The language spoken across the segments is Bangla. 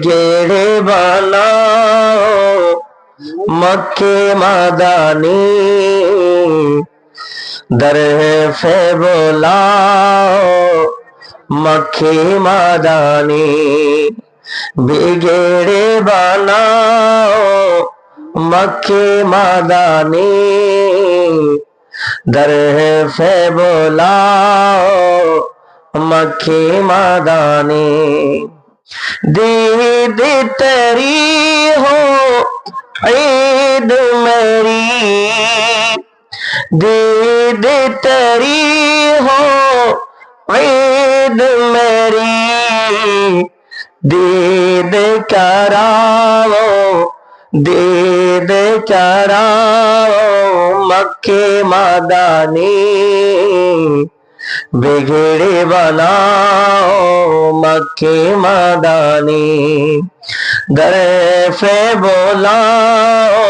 बिगड़े बनाओ मक्के मदानी दर पे बुलाओ मक्के मदानी बिगड़े बनाओ मक्के मदानी दर पे बुलाओ मक्के मदानी दीद तेरी हो ईद मेरी दीद तेरी हो ईद मेरी दीद कराओ दीद कराओ मक्के मदानी बिगड़े बनाओ मक्के मदानी दर पे बुलाओ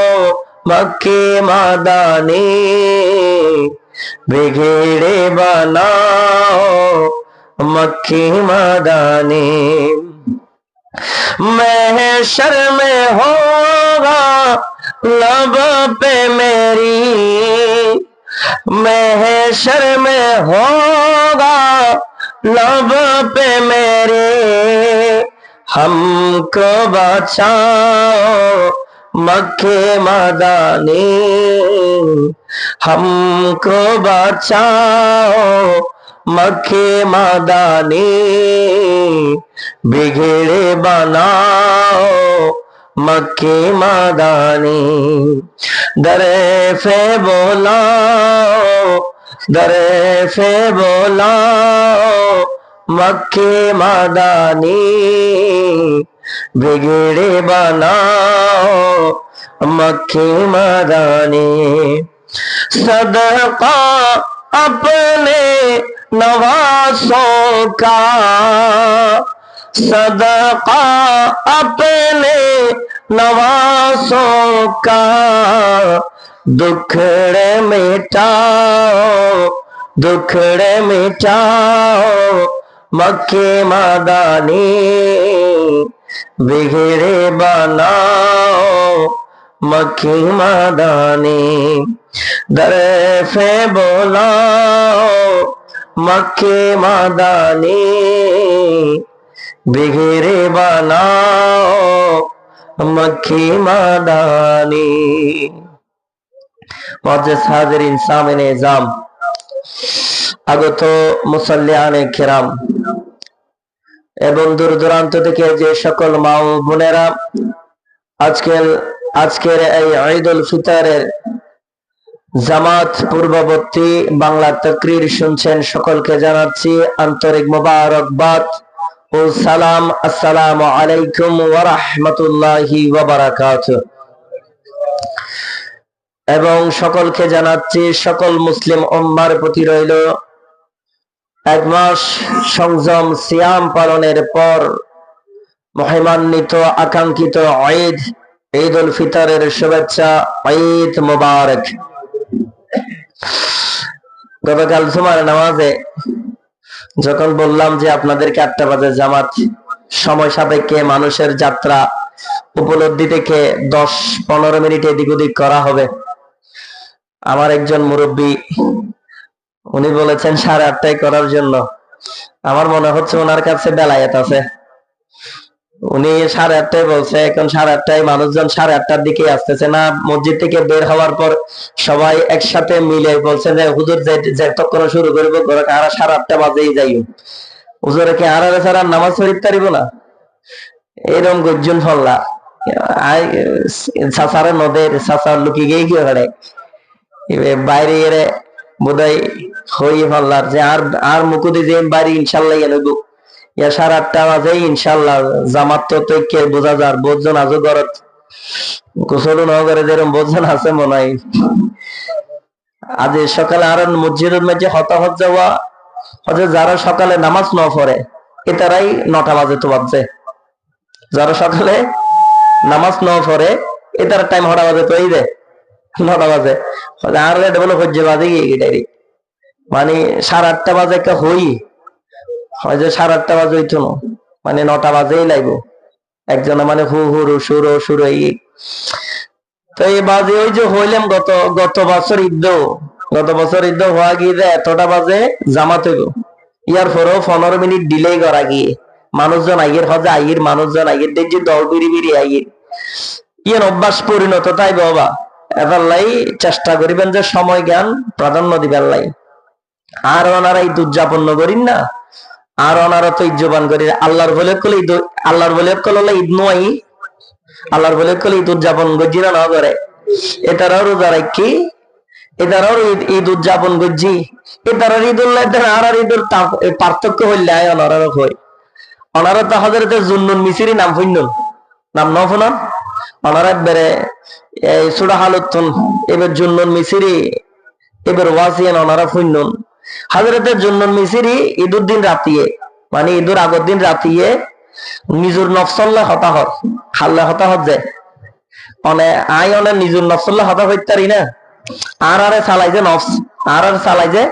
मक्के मदानी बिगड़े बनाओ मक्के मदानी महशर में होगा लब पे मेरी महशर में होगा लब पे मेरे हमको बचाओ मक्के मदानी हमको बचाओ मक्के मदानी बिगड़े बनाओ मक्के मदानी दर पे बुलाओ दर पे बुलाओ मक्के मदानी बिगड़े बनाओ मक्के मदानी सदका अपने नवासों का सदका अपने नवासों का दुखड़े मिटाओ दुखड़े मिटाओ मक्के मदानी बिगड़े बनाओ मक्के मदानी दर पे बुलाओ मक्के मदानी बिगड़े बनाओ मक्के मदानी मुअज़्ज़िज़ हाज़िरीन सामिने निज़ाम আগত মুসাল্লিয়ানে কিরাম এবং দূর দূরান্ত থেকে যে সকল মা ও বোনেরা আজকের এই ঈদুল ফিতরের জামাত পূর্ববর্তী বাংলা তাকরীর শুনছেন সকলকে জানাচ্ছি আন্তরিক মোবারকবাদ ও সালাম। আসসালামু আলাইকুম ওয়া রাহমাতুল্লাহি ওয়া বারাকাতুহু। এবং সকলকে জানাচ্ছি সকল মুসলিম উম্মার প্রতি রইল এক মাস সংযম সিয়াম পালনের পর মহিমান্বিত আকাঙ্ক্ষিত ঈদ ঈদুল ফিতরের শুভেচ্ছা, ঈদ মুবারক। গতকাল জুমার নামাজে যখন বললাম যে আপনাদেরকে 8টা বাজে জামাত, সময় সাপেক্ষে মানুষের যাত্রা উপলব্ধি থেকে 10-15 মিনিট এদিক ওদিক করা হবে, আমার একজন মুরব্বী উনি বলেছেন 8:30টায় করার জন্য। আমার মনে হচ্ছে ওনার কাছে বেলায়েত আছে। উনি 8:30টায় বলছে, এখন 8:30টায় মানুষজন 8:30টার দিকে আসতেছে না। মসজিদ থেকে বের হওয়ার পর সবাই একসাথে মিলে বলছে যে হুজুর যতক্ষণ শুরু করবো আর 8:30 বাজেই যাই, হুজুরে কি আর ছাড়া নামাজ পড়তে পারিব না? এরকম গর্জন ফল্লা চাচারে নদের চাচার লুকি গিয়ে কি হারে বাইরে এরে বোধহয় হই ফল্লার যে আর মুকুদি যে বাড়ি ইনশাল্লাহ এনেব 8:30 বাজে ইনশাল্লাহ জামাত তো কে বোঝা যার বোঝজন আজও গরত গোসল নগরে যেরকম বোঝজন আছে মনে হয়। আজ সকালে আর মসজিদের মধ্যে হতাহত যাওয়া হচ্ছে, যারা সকালে নামাজ ন পড়ে এটারাই 9টা বাজে তো বাজছে, যারা সকালে নামাজ ন পড়ে এটার টাইম হটা বাজে তো এই যে 9টা বাজে আর বলে হজ্জে বাজে গিয়ে মানে 8:30 বাজে একটা হই হয় যে 8:30 বাজে হইতো না, মানে 9টা বাজেই লাগবো। একজনে মানে হু হুরু সুরো সুরো এই। তো এই বাজে ওই যে হইলাম গত বছর ঈদ হওয়া গিয়ে এতটা বাজে জামাত হইব, ইয়ার পরেও 15 মিনিট ডিলে করা গিয়ে মানুষজন আইয়ের হজে আইয়ের মানুষজন আইয়ের দেখছি দল বিড়ি বিড়ি আইয়ের ইয়ার অভ্যাস পরিণত তাই বাবা। এবার চেষ্টা করিবেন যে সময় জ্ঞান প্রাধান্য দিবেন লাই। আর ওনারা ঈদ উদযাপন করিন না, আর ওনারা তো ইজ্জবান করি আল্লাহর বলে কলে ঈদ, আল্লাহর বলে কলে ঈদ নয়, আল্লাহর বলে কলে ঈদ উদযাপন করছি না না করে এটারাও রোজা রাখি, এটারাও ঈদ উদযাপন করছি, এটারার ঈদ উল্লাহ আর আর ঈদের পার্থক্য হইলে আয় ওনারারও হয়। ওনারা তো হজরত জুন্নুন মিসিরি নাম হইনুন নাম ন শুনান, ওনারা একবারে এই সুরা হালুন এবার জুন্নুন মিসিরি এবার ওয়াসিয়ান ওনারা ফুন্নুন। হাজরতের জুন্নুন মিসিরি ঈদুর দিন রাতিয়ে মানে ঈদুর আগের দিন রাতিয়ে নিজুর নফসল্লা হতাহত হাল্লা হতাহত যে মানে আই অনেক নিজুর নফসল্লা হতা হইতারি না, আর আরে চালাই যে নফস আর চালাই যে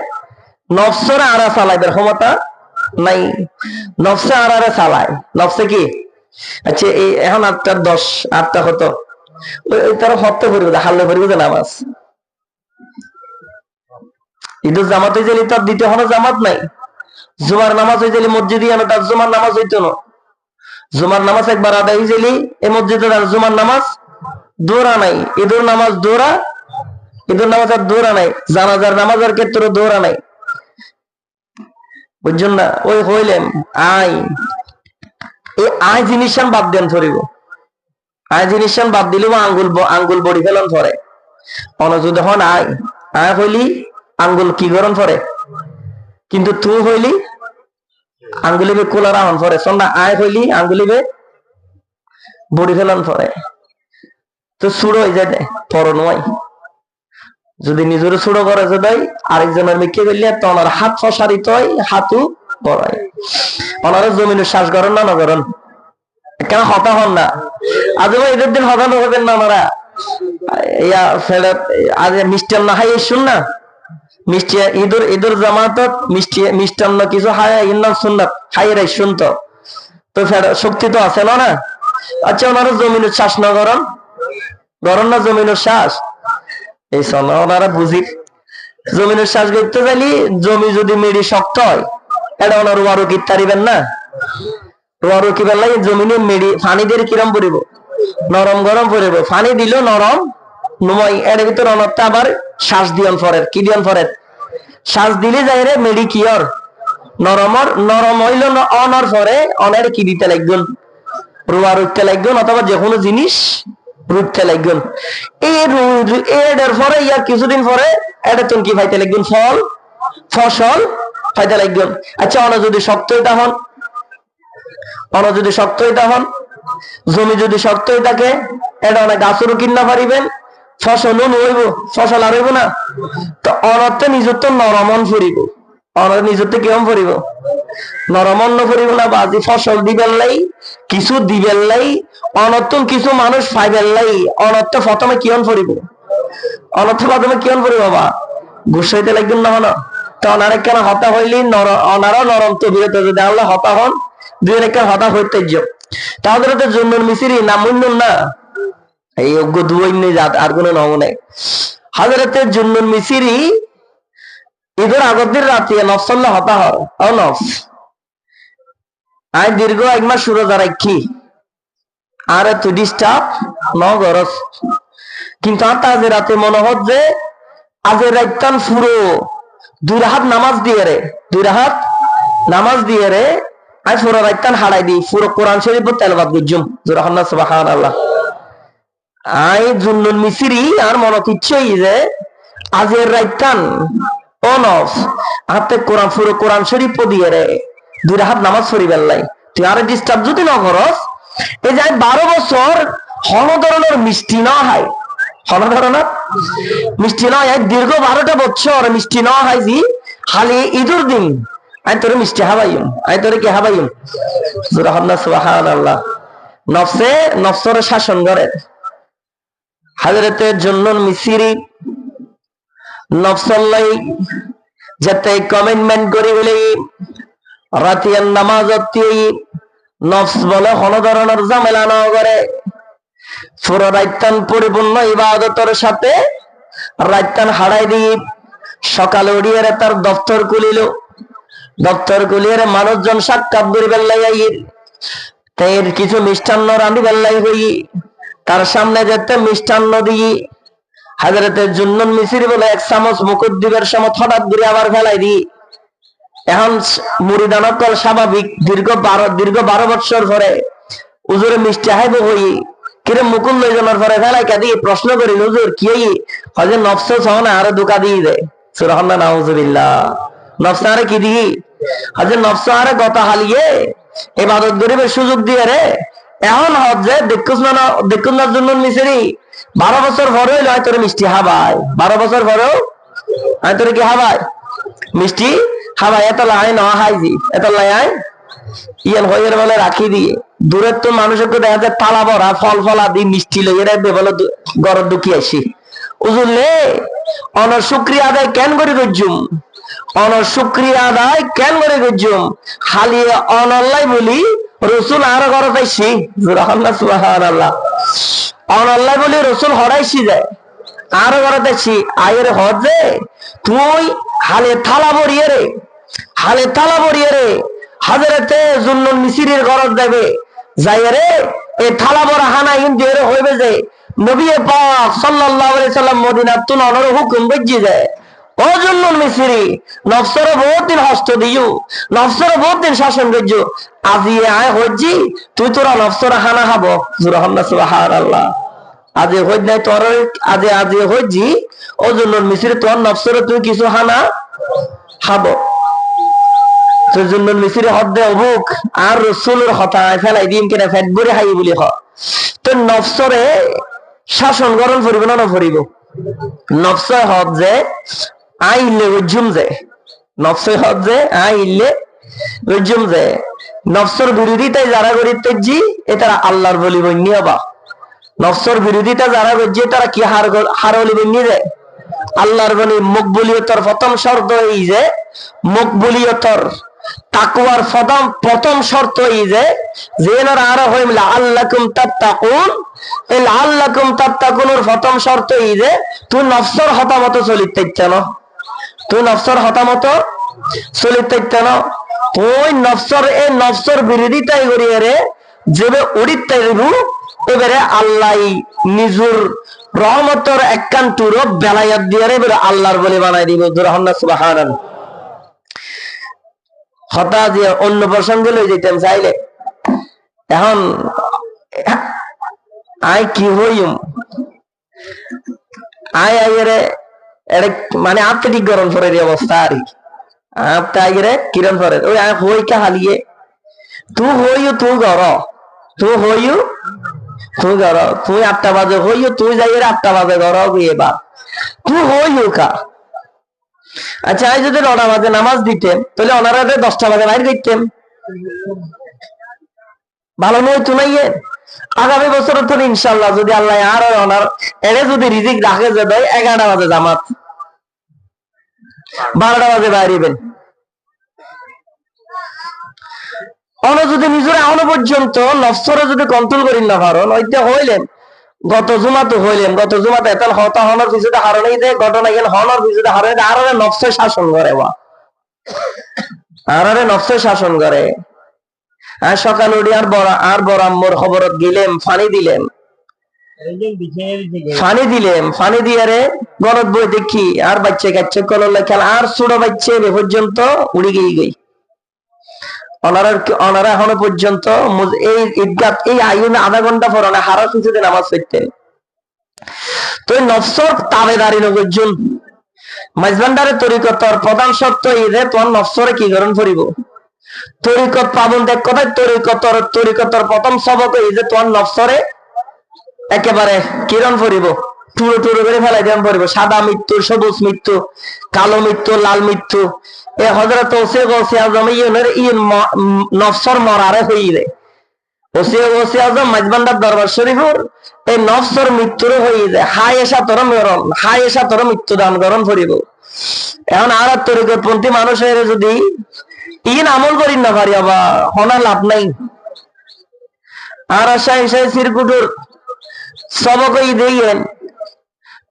নফসরে আরা চালাইবার ক্ষমতা নাই, নফসে আর আরে চালায় নফসে কি। আচ্ছা এই এখন 8:10 8টা হতো ওই তারা হতে পড়বে হাল্লে পড়বে যে নামাজ ঈদের জামাত হয়ে গেলে তার দ্বিতীয় হলো জামাত নাই, জুমার নামাজ হয়ে গেলে মসজিদে আনো তার জুমার নামাজ হইতো না, জুমার নামাজ একবার আদায় হয়ে গেলি এই মসজিদে তার জুমার নামাজ দৌড়া নাই, ঈদের নামাজ দৌড়া, ঈদের নামাজ আর দৌড়া নাই, জানাজার নামাজের ক্ষেত্রে দৌড়া নাই, বুঝছেন না। ওই হইলেন আয় এই আয় জিনিস বাদ দেন ধরিব, আয় জিনিস বাদ দিলেও আঙ্গুল বড়ি ফেলন ধরে অনযুদ হন আয় আয় হইলি আঙ্গুল কি গরম পরে, কিন্তু তুই হইলি আঙ্গুলিবে কোলার আহন পরে সন্ধ্যা আয় হইলি আঙ্গুলিবে বড়ি ফেলন পরে তো সুড়ো হয়ে যায় পর নয়। যদি নিজের সুড়ো করে যে দেয় আরেকজনের মিকে ফেললে তো ওনার হাত ফসারিত হয় হাতু পড়ায়, ওনারা জমিনের শ্বাস করেন না না করেন কেন হতা হন না আজ ঈদের দিন হতানো হবেন না ওনারা ইয়া ফেলে আজ মিষ্টান্ন হাই শুন না মিষ্টি ঈদের জামাত মিষ্টান্ন কিছু হাই ইন্নাম সুন্নাত হাইরাই শুনতো তো শক্তি তো আছে না না। আচ্ছা ওনারা জমিনের শ্বাস না গরম গরম না জমিনের শ্বাস এই সনা ওনারা বুঝি জমিনের শ্বাস করতে চাইলি জমি যদি মেরি শক্ত হয় এটা ওনার ওয়ারু কি তারিবেন না, ওয়ারু কি বেলাই জমিনে মেরি পানি দিয়ে কিরম পড়িব নরম গরম পড়িব, পানি দিল নরম নয় এর ভিতর অনর্থ আবার শ্বাস দিয়ন ফরের কি দিয়ন ফরের শ্বাস দিলে যাই রে মেডি কিয়র নরমর নরম হইল অনর পরে অনের কি দিতে লাগবেন রুয়া রুখতে লাগবেন অথবা যে কোনো জিনিস রুখতে লাগবেন এর পরে ইয়ার কিছুদিন পরে এটা তুমি কি পাইতে লাগবেন ফসল পাইতে লাগবেন। আচ্ছা অন যদি শক্ত হইতা হন অন যদি শক্ত হইতা হন জমি যদি শক্ত হয়ে থাকে এটা অনেক গাছেরও কিনা পারিবেন ফসলও নইব ফসল আর হইব না তো অনর্থে নিজত্ব নরমন ফুরিব অনর নিজত্ব কেমন ফুরিব নরমন ফুরিব না বাজি ফসল দিবেন লাই কিছু দিবেন লাই অনর্থন কিছু মানুষ পাইবেন লাই অনর্থ প্রথমে কিয়ন ফুরিব অনর্থ প্রথমে কিয়ন ফুরিব বাবা ঘুষ হইতে লাগবেন না হন তো অনারে কেন হতা হইলি অনারা নরম তো বিরত যদি আল্লাহ হতা হন দুই একটা হতা হইতে তাদের তো জন্য মিসিরি নাম উন্নয়ন না এই অজ্ঞ দুই আর কোন নাম নেই। হাজরতের জন্য মিসিরি ঈদের আগের দিন রাতে নফসল্লা হতা হর নফস আই দীর্ঘ 1 মাস রোজা রাখি আর তুই ডিস্টার্ব ন গরস কিন্তু আজ রাতে মনে হচ্ছে যে আজের রাইতান পুরো 2 রাহাত নামাজ দিয়ে রে 2 রাহাত নামাজ দিয়ে রে আই পুরো রাইতান হারাই দিই পুরো কোরআন শরীফ তেলাওয়াত করজুম যখন না সুবহানাল্লাহ। আই জুন্নুল মিসরি আর মনে ইচ্ছেই যে আজের রাইতান অনফ হাতে কোরআন পুরো কোরআন শরীফ দিয়ে রে 2 রাহাত নামাজ পড়ি বেলাই তুই আর ডিস্টার্ব যদি না করস এই যে 12 বছর হন ধরনের মিষ্টি না হয় হন ধরনের মিষ্টি নয় দীর্ঘ 12টা বছর মিষ্টি না হয় জি খালি ঈদের দিন আই তোরে মিষ্টি হাবাইম আই তোরে কি হাবাইম সুবহানাল্লাহ। নফসে নফসরে শাসন করে হাজরতের জন্য মিসরি নফসল্লাই যাতে কমিটমেন্ট করে বলে রাতিয়ার নামাজ নফস বলে কোন ধরনের ঝামেলা না করে পুরো রাইতান পরিপূর্ণ ইবাদতের সাথে রাইতান হারাই দিয়ে সকালে উঠিয়ে তার দপ্তর খুলিল, দপ্তর খুলিয়ে মানুষজন সাক্ষাৎ করি বেল্লাই এর কিছু মিষ্টান্ন রাঁধি বেল্লাই হই তার সামনে যেতে মিষ্টান্ন দিয়ে হাজরতের জুন্নুন মিসরি বলে এক চামচ মুকুট দিবের সময় হঠাৎ করে আবার ফেলাই দিই। এখন মুড়িদানকল স্বাভাবিক দীর্ঘ 12 বছর পরে হুজুরে মিষ্টি হাইব হই কিরে মুকুল লই যাওয়ার পরে ফেলাই কা দিয়ে প্রশ্ন করি হুজুর কি হজে নফস না আরো ধোকা দিয়ে দেয় সুবহানাল্লাহ নাউজুবিল্লাহ। নফস আরে কি দিই হজে নফস আরে গত হালিয়ে ইবাদত গরিবের সুযোগ দিয়ে রে এখন হজে দেখুন না জন্য মিসরি 12 বছর পরে লয় তোর মিষ্টি হাবাই 12 বছর পরেও আমি তোর কি হাবাই মিষ্টি হাবাই এত লাই ন হাইজি এত লাই আয় ইয়ান হইয়ের বলে রাখি দিয়ে দূরের তো মানুষের দেখা যায় তালা ভরা ফল ফলা দিয়ে মিষ্টি লইয়ে রাখবে বলে গরর দুঃখী আসি উজুরলে অনর শুক্রিয়া আদায় কেন করে গজ্জুম অনর শুক্রিয়া আদায় কেন করে গজ্জুম হালিয়ে অনল্লাই বলি রসুল আরো ঘর পাইছি সুবহানাল্লাহ অনল্লাই বলি রসুল হরাইছি যায় আরো ঘর পাইছি আয়ের হজে তুই হালে থালা ভরিয়ে রে হালে থালা ভরিয়ে রে হাজরতে জুন্নুন মিসরির ঘর দেবে যাই রে এই থালা ভরা হানা কিন্তু এর হইবে যে নবী পাক সাল্লাল্লাহু আলাইহি সাল্লাম মদিনাত তুন অনর হুকুম বজ্জি যায় ও জুন্নুন মিসরি নফসর বহুত দিন হস্ত দিও নফসর বহুত দিন শাসন করছো আজি আয় হজ্জি তুই তোরা নফসর হানা খাবো সুবহানাল্লাহ আজি হজ নাই তোর আজি হজ্জি ও জুন্নুন মিসরি তোর নফসর তুই কিছু হানা খাবো মিসরি হদ্দে অবুক আর রসুলের হতায় ফেলাই দিন কেনা ফেট ভরে হাই বলি তো নফসরে শাসন গরণ ফরিব না ফরিব নফসয় হদ যে আইলে রজ্জুম যে নফসয় হদ যে আইলে রজ্জুম যে নফসর বিরোধিতায় যারা করি তেজি এ তারা আল্লাহর বলি বন্যা বা নফসর বিরোধিতা যারা করছে তারা কি হার বলি বন্যা যায় আল্লাহর বলি মকবুলিয়তর প্রথম শর্ত এই যে মকবুলিয়তর তাকওয়ার প্রথম শর্ত এই যে জেনারা আরো হইম লাআল্লাকুম তাত্তাকুন এই লাআল্লাকুম তাত্তাকুনের প্রথম শর্ত এই যে তুই নফসর হতামত চলিতে ইচ্ছানো তুই নফসর হতামত চলিতে ইচ্ছানো তুই নফসর এই নফসর বিরোধিতাই করিয়ে রে যেবে উড়িতে দিবু এবারে আল্লাহ নিজুর রহমতর একখান টুরো বেলায়াত দিয়ে রে এবারে আল্লাহর বলে বানাই দিব সুবহানাল্লাহ। হঠাৎ যে অন্য প্রসঙ্গে লই যেতাম চাইলে এখন আই কি হইম আই আইরে মানে আত্মীয় গরম ফরের অবস্থা আর আপনি আইরে কিরণ ফরের ওই আই হই কা হালিয়ে তুই হইও তুই গর তুই হইও তুই গর তুই 8টা বাজে হইও তুই যাইরে 8টা বাজে গর এবার তুই হইও কা আচ্ছা আজ যদি 9টা বাজে নামাজ দিতেন তাহলে ওনারা 10টা বাজে বাইরে দিতেন ভালো নয় তো নাই আগামী বছর তো ইনশাআল্লাহ যদি আল্লাহ আর ওনার এনে যদি রিজিক রাখে যে ভাই 11টা বাজে জামাত 12টা বাজে বাইরেবেন অন যদি নিজের এখনো পর্যন্ত নফসরে যদি কন্ট্রোল করি না পারেন ওইটা হইলেন গত জুমাতে হইলেন গত জুমাতে এত হতা হনর পিছুতে হারণেই দেয় ঘটনা গেল হনর পিছুতে হারণে আর নফসে শাসন করে আর নফসে শাসন করে আর সকাল উঠি আর বড় আম্মুর খবরত গেলেন ফানি দিয়ে রে গলত বই দেখি আর বাচ্চা কাচ্চা কললে খেলা আর ছোট বাচ্চা এ পর্যন্ত উড়ি গই ওনারা এখনো পর্যন্ত এই ঈদগাহ এই আয়ুনে আধা ঘন্টা পরে হারা কিছুতে নামাজ পড়তেন তো নফসর তাবেদারি নগরজন মাইজবান্ডারের তরিকতর প্রধান শর্ত এই যে তোমার নফসরে কি গরণ করিব তরিকত পাবন দেখ কথায় তরিকতর প্রথম সবক এই যে তোমার নফসরে একেবারে কিরণ পড়িব টুরো করে ফেলাই দিন পড়িব সাদা মৃত্যু সবুজ মৃত্যু কালো মৃত্যু লাল মৃত্যু এ হযরত ওসে আজম নফসর মরারে হইরে ওসে আজম মাইজবান্ডার দরবার শরীফের এই নফসর মৃত্যুর হয়ে যায় হায়েশা তোর মৃত্যু দান গ্রহণ করিব এখন আর তরিকতপন্থী মানুষের যদি ইন আমল করি না পারি আবার হনা লাভ নাই আর শাহি শাহি সিরকুটুর সবকই দিয়েন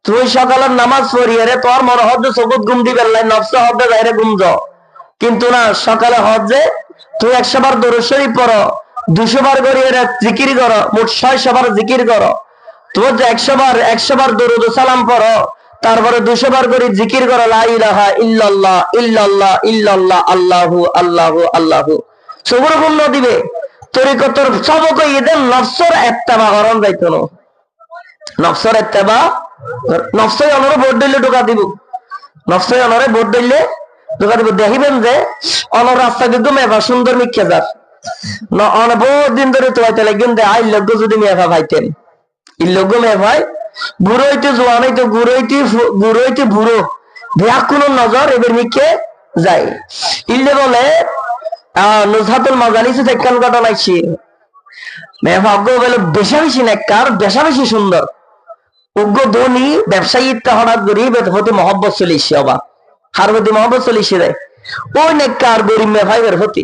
তুই সকালের নামাজ পড়িয়ে রে তোর মনে হচ্ছে চকুত ঘুম দিবে নফস হবে বাইরে ঘুম যাও, কিন্তু না সকালে হজে তুই 100 বার দরুদ শরীফ পড়ো, 200 বার করিয়ে জিকির করো, মোট 600 বার জিকির করো। তোর 100 বার দরুদ সালাম পড়ো, তারপরে 200 বার করে জিকির করো, লা ইলাহা ইল্লাল্লাহ ইল্লাল্লাহ ইল্লাল্লাহ আল্লাহু আল্লাহু আল্লাহু, সবর পূর্ণ দিবে। তরিকতর সবকে ঈদের নফসর ইত্তেবা করন যাইতো না, নফসর ইত্তেবা নফসই অনরে ভোট দিলে ঢোকা দিব, নফসই অনরে ভোট দিলে ঢোকা দিব। দেখিবেন যে অনর রাস্তা কিন্তু মেভা সুন্দর মিক্ষে যার অনেক বহুত দিন ধরে তো হইতে লাগবেন যে আই লগ্য যদি মেভা ভাইতেন ই লগ্য মেভাই বুড়ো হইতে জোয়ান হইতে গুড়ো হইতে বুড়ো দেখ কোন নজর এবার মিক্ষে যায়। ইল্লে বলে নুজহাতুল মাজালিসে দেখকান ঘটনা আইছে মেভা বলে বেশা বেশি নেককার, বেশা বেশি সুন্দর, উগ্র ধনী ব্যবসায়ী হঠাৎ গরিব হতে মহব্বত চলে এসে অবা হার প্রতি মহব্বত চলে এসে দেয়। ওই নেককার গরিব মেভাইবের প্রতি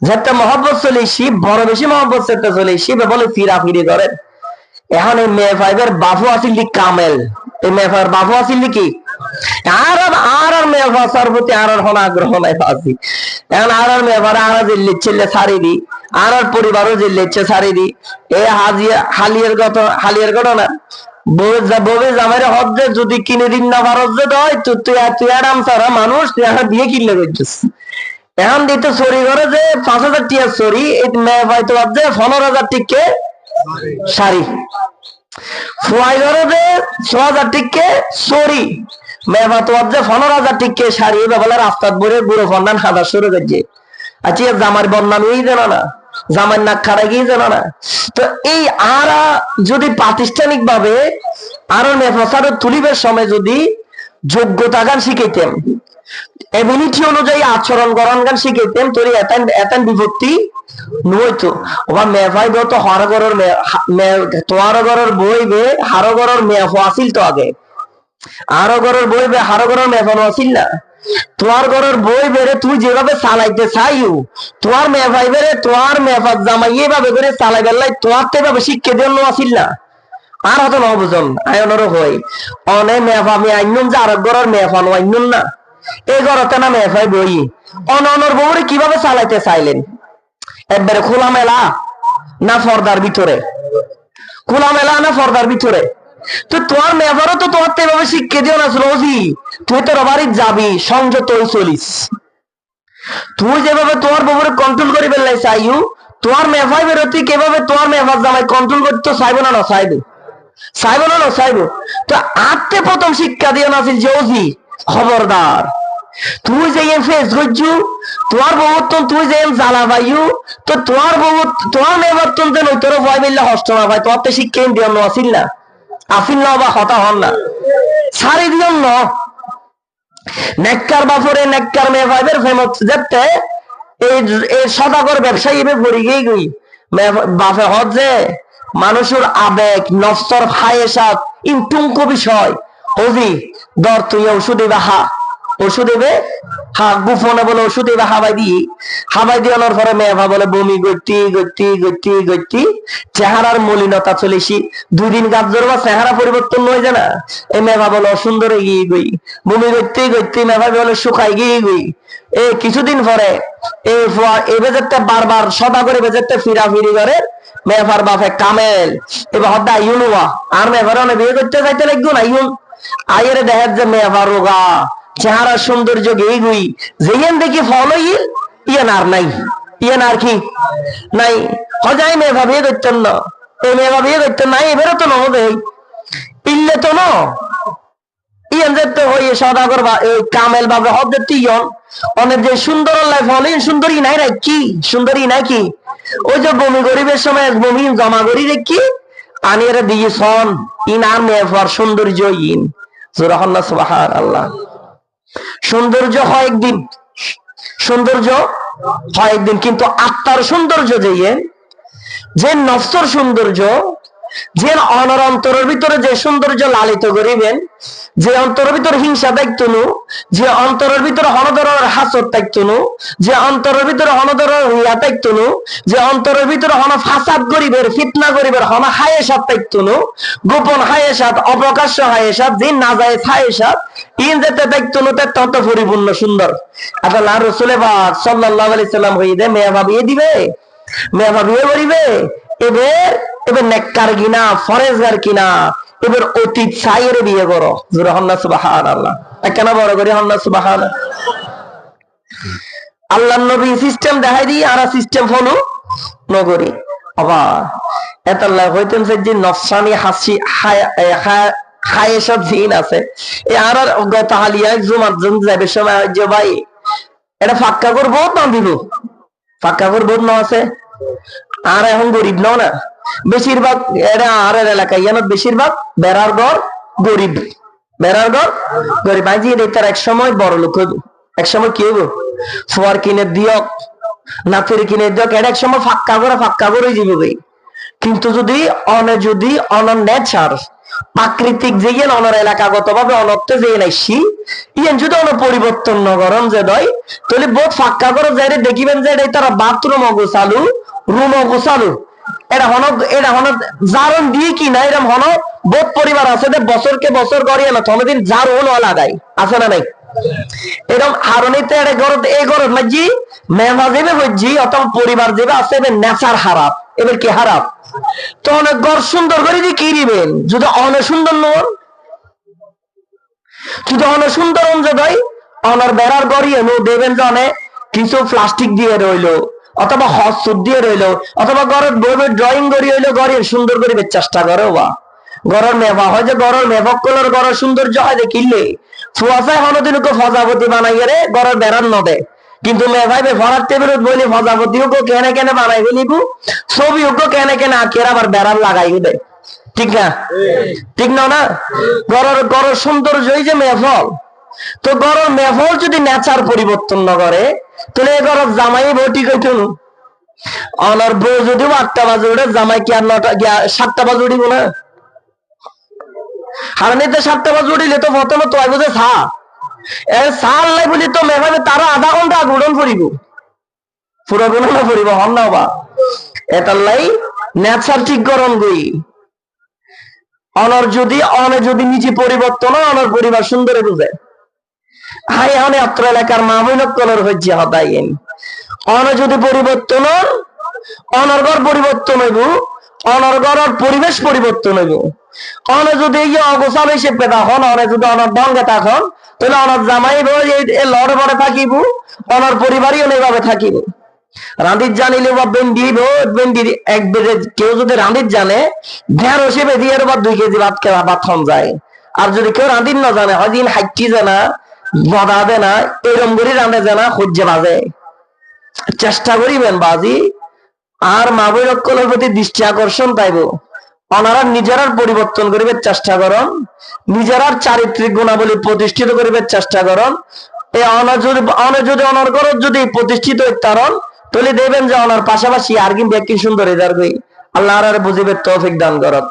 যেটা মহব্বত চলে এসি বড় বেশি মহব্বত সেটা চলে এসি বলে ফিরা ফিরি করেন। এখন এই মেভাইবের বাবু আসিল কামেল, এই মেভাইয়ের বাবু আসিল কি আর মেভার প্রতি আর হন আগ্রহ নাই ফাঁসি। এখন আর মেভার আর জিল্লিচ্ছে ছাড়ি দি, আর পরিবারও জিল্লিচ্ছে ছাড়ি দি। এই হালিয়ের ঘটনা বউে জামাইরে হজ্জে যদি কিনে দিন না ভারত যে দেয় তুই আরাম সারা মানুষ তুই এখন বিয়ে কিনলে করছিস। এখন দিতে চুরি করে যে 5,000 টিয়া চুরি, মেয়ে পাইতো যে 15,000 টিকে শাড়ি, ফুয়াই ঘরে যে 6,000 টিকে চুরি, মেয়ে পাইতো যে 15,000 টিকে শাড়ি। বলে রাস্তার বলে বুড়ো ফন্ডান হাজার শুরু করছে। আচ্ছা জামার বদনামই জানো না, জামার নাক খাড়া গিয়ে জানো না। তো এই আরা যদি প্রাতিষ্ঠানিক ভাবে আরো মেফাসার তুলিবের সময় যদি যোগ্যতা গান শিখাইতেন, এবিলিটি অনুযায়ী আচরণ গরণ গান শিখাইতেন, তোর এতেন বিভক্তি নইতো। ওবা মেভাই তো হারগরের তোয়ার ঘরের বইবে হারগরের মেফ আসিল তো আগে, আরো ঘরের বইবে হারগরের মেফানো আসিল না। তোমার ঘরের বই বেড়ে তুই যেভাবে চালাইতে চাইও তোমার মেভাই বেড়ে তোমার মেফাত জামাই এভাবে করে চালাই বেলাই তোমার তো এভাবে শিক্ষা দেওয়ার আসিল না। আর হতো নবজন আয়নেরও হয় অনে মেফা আমি আইনুন যে আরেক ঘরের মেফানো আইনুন না, এই ঘরতে না মেফাই বই অনর বউরে কিভাবে চালাইতে চাইলেন, একবারে খোলামেলা না পর্দার ভিতরে, খোলামেলা না পর্দার ভিতরে। তো তোমার মেফারও তো তোমার তো এভাবে শিক্ষা দিও না রোজি, তুই তো রবারিত যাবি সংযত হয়ে চলিস। তুই যেভাবে তোমার বউরে কন্ট্রোল করি বেলাই চাইও তোমার মেফাই বেরোতি কিভাবে তোমার মেফার জামাই কন্ট্রোল করতে চাইবো না, না চাইবো, চাইবো না, না চাইবো। তো আত্মে প্রথম শিক্ষা দিও না যে ওজি খবরদার তুই যে ফেস করছু তোমার বহুতন তুই যে জ্বালা পাইও তো তোমার বহুত তোমার মেবর্তন যে নৈতর ভয় মিললে হস্ত না ভাই তোমার তো শিক্ষা দিও না আসিল না, আসিল না বা হতা হন না সারি দিও না। নেককার বাফরে নেককার মেয়ে ভাইবের ফেমস যেতে এই সদাগর ব্যবসায়ী ভরে গিয়ে গই বাফে হজে মানুষের আবেগ নফসর ফায়েসাত ইনটুঙ্ক বিষয় ওজি দর তুই ওষুধ দিবে হা ওষুধ দেবে হা গুফনে বলে ওষুধ দেবে হাবাই দিয়ে আনার পরে মেভা বলে বমি গতি গতি গতি গতি চেহারার মলিনতা চলেছি 2 দিন গাছ ধরবা চেহারা পরিবর্তন হয়ে যায় না। এই মেভা বলে অসুন্দর গিয়ে গই বমি গতি গতি মেভা বলে শুকাই গিয়ে গই। এই কিছুদিন পরে এই বেজেরটা বারবার সদা করে বেজেরটা ফিরাফিরি করে মেভার বাপে কামেল এবার হদ্দা ইউনুয়া আর মেভার অনেক বিয়ে করতে যাইতে লাগবো না ইউন আয়ের দেখার যে মেভা রোগা চেহারা সৌন্দর্য গেই গুই যেন দেখি ফলো ইয়েন আর নাই, ইয়েন আর কি নাই হজাই মেভা বিয়ে করতেন না, এই মেভা বিয়ে করতেন না এবারে তো নহবে ইল্লে তো ন ইয়েন যে তো হই সদাগর বা এই কামেল বাবা হদ্দে টিয়ন অনেক যে সুন্দর লাইফ হলে সুন্দরী নাই রে কি সুন্দরী নাই কি ওই যে বমি গরিবের সময় বমি জমা করি দেখি আনিয়ে দিয়ে সন ইন আর মেভার সৌন্দর্য ইন জোরাহল্লা সুবহানাল্লাহ। সৌন্দর্য হয় একদিন, সৌন্দর্য হয় একদিন, কিন্তু আত্মার সৌন্দর্য যে নফসর সৌন্দর্য যে অনর অন্তরের ভিতরে যে সৌন্দর্য লালিত করিবেন যে অন্তরের ভিতরে হিংসা থাকতো না, যে অন্তরের ভিতরে হনদরের হাসদ থাকতো না, যে অন্তরের ভিতরে হনদরের রিয়া থাকতো না, যে অন্তরের ভিতরে হন ফাসাদ গরিবের ফিতনা গরিবের হন হায়েসাত থাকতো না, গোপন হায়েসাত অপ্রকাশ্য হায়েসাত যে নাজায়েজ হায়েসাত ইন যেতে থাকতো না, তত পরিপূর্ণ সুন্দর। আল্লাহ রাসূলে পাক সাল্লাল্লাহু আলাইহি সাল্লাম হইদে মেয়া ভাবিয়ে দিবে, মেয়া ভাবিয়ে বলিবে এবার এবার নেককার কিনা ফরেজগার কিনা এবার অতীত চাইরে বিয়ে করো। জোরে হন্না সুবহানাল্লাহ, কেন বড় করে হন্না সুবহানাল্লাহ। আল্লাহ নবী সিস্টেম দেখাই দিই আর সিস্টেম ফলো নগরী আবার এতাল্লাহ হইতেন যে নফসানি হাসি হায়েশাত জিন আছে এই আর গত হালিয়া জুমার জন যাবে সময় যে ভাই এটা ফাক্কা করবো না দিব, ফাক্কা করবো না আছে আর এখন গরিব নাও না বেশিরভাগ এটা আর এলাকায় বেশিরভাগ বেড়ার ঘর গরিব, বেড়ার ঘর গরিব। আজ তার এক সময় বড় লোক হইব, এক সময় কি হইব ফোয়ার কিনে দিয়ক নাচের কিনে দিয়ক, এটা এক সময় ফাক্কা করে যাবে। কিন্তু যদি অনর নেচার প্রাকৃতিক যে অনর এলাকাগত ভাবে অনর্থে যে নাইসি ইয়েন যদি অন পরিবর্তন নগরম যে দয় তাহলে বহুত ফাক্কা করে যাই দেখিবেন যে এটা তারা বাথরুম অগোছালু রুম অগোছালু এটা হন জারণ দিয়ে কি না এরকম হন বোধ পরিবার আছে যে বছরকে বছর গড়িয়ে না থমদিন যার হল লাগাই আছে না নাই এরকম হারণিতে এটা গরদ এই গরদ মাঝি মেহমা যাবে হজ্জি অথবা পরিবার যাবে আছে এবার নেচার হারাপ এবার কি হারাপ তো অনেক ঘর সুন্দর করে দিয়ে কি দিবেন যদি অনেক সুন্দর নন যদি অনেক সুন্দর অনুযায়ী অনার বেড়ার গড়িয়ে নো দেবেন যে অনেক কিছু প্লাস্টিক দিয়ে রইলো অথবা হস্ত দিয়ে রইলো অথবা ঘরের বইবে ড্রয়িং করি হইলো ঘরের সুন্দর করিবে চেষ্টা করে বা ঘরের মেভা হয় যে ঘরের মেভক কলর ঘরের সৌন্দর্য হয় দেখিলে ফুয়াশায় হনদিনকে ফজাপতি বানাই গেলে ঘরের বেড়ার নদে কিন্তু মেভাইবে ভরার টেবিলত বলি ফজাপতি হোক কেনে কেনে বানাই ফেলিবু ছবি হোক কেনে কেনে আঁকিয়ে আবার বেড়ার লাগাই দেয়, ঠিক না? ঠিক না না ঘরের সৌন্দর্যই যে মেফল, তো ঘরের মেফল যদি নেচার পরিবর্তন না করে তাহলে ঘরের জামাই বউ ঠিক হইত না। অনার বউ যদি 8টা বাজে উঠে জামাই কি আর 7টা বাজে উঠিব না? হারানিতে 7টা বাজে উঠিলে তো প্রথমে তো বুঝে সাল নাই বলি তো মেভাবে তারা আধা ঘন্টা গুড়ন ফুরিব পুরো গুণ না ফুরিব হন না বা এটার লাই নেচার ঠিক করন গই অনর যদি নিজে পরিবর্তন অনর পরিবার সুন্দরে বুঝে হাই এখন অত্র এলাকার মামুনক কলর হচ্ছে হতাইন অন যদি পরিবর্তন অনর্গর পরিবর্তন হইব অনর্গর পরিবেশ পরিবর্তন হইব অন যদি অগোছাল হিসেবে তখন অনে যদি অনর ডঙ্গে তখন তাহলে অনর জামাই লড়ে বড়ে থাকিব অনর পরিবারই অনেকভাবে থাকিব। রাঁধির জানিলে বা বেন্ডির এক বেজে কেউ যদি রাঁধির জানে ঢেঁড়সে বেঁধিয়ে বা 2 কেজি ভাত খেলা ভাত খান যায়। আর যদি কেউ রাঁধির না জানে হয় দিন হাইটি জানা বদা দে না এরম করে রাঁধে জানা সহ্যে বাজে চেষ্টা করিবেন বাজি আর মা বই রক্ষণের প্রতি দৃষ্টি আকর্ষণ পাইব ওনারা নিজেরার পরিবর্তন করিবে চেষ্টা করন নিজেরার চারিত্রিক গুণাবলী প্রতিষ্ঠিত করিবে চেষ্টা করন এই যদি অনর্গর যদি প্রতিষ্ঠিত হইতারন তাহলে দেখবেন যে ওনার পাশাপাশি আর কি ব্যক্তি সুন্দর এদার গই আল্লাহ আর বুঝিবে তৌফিক দান করত।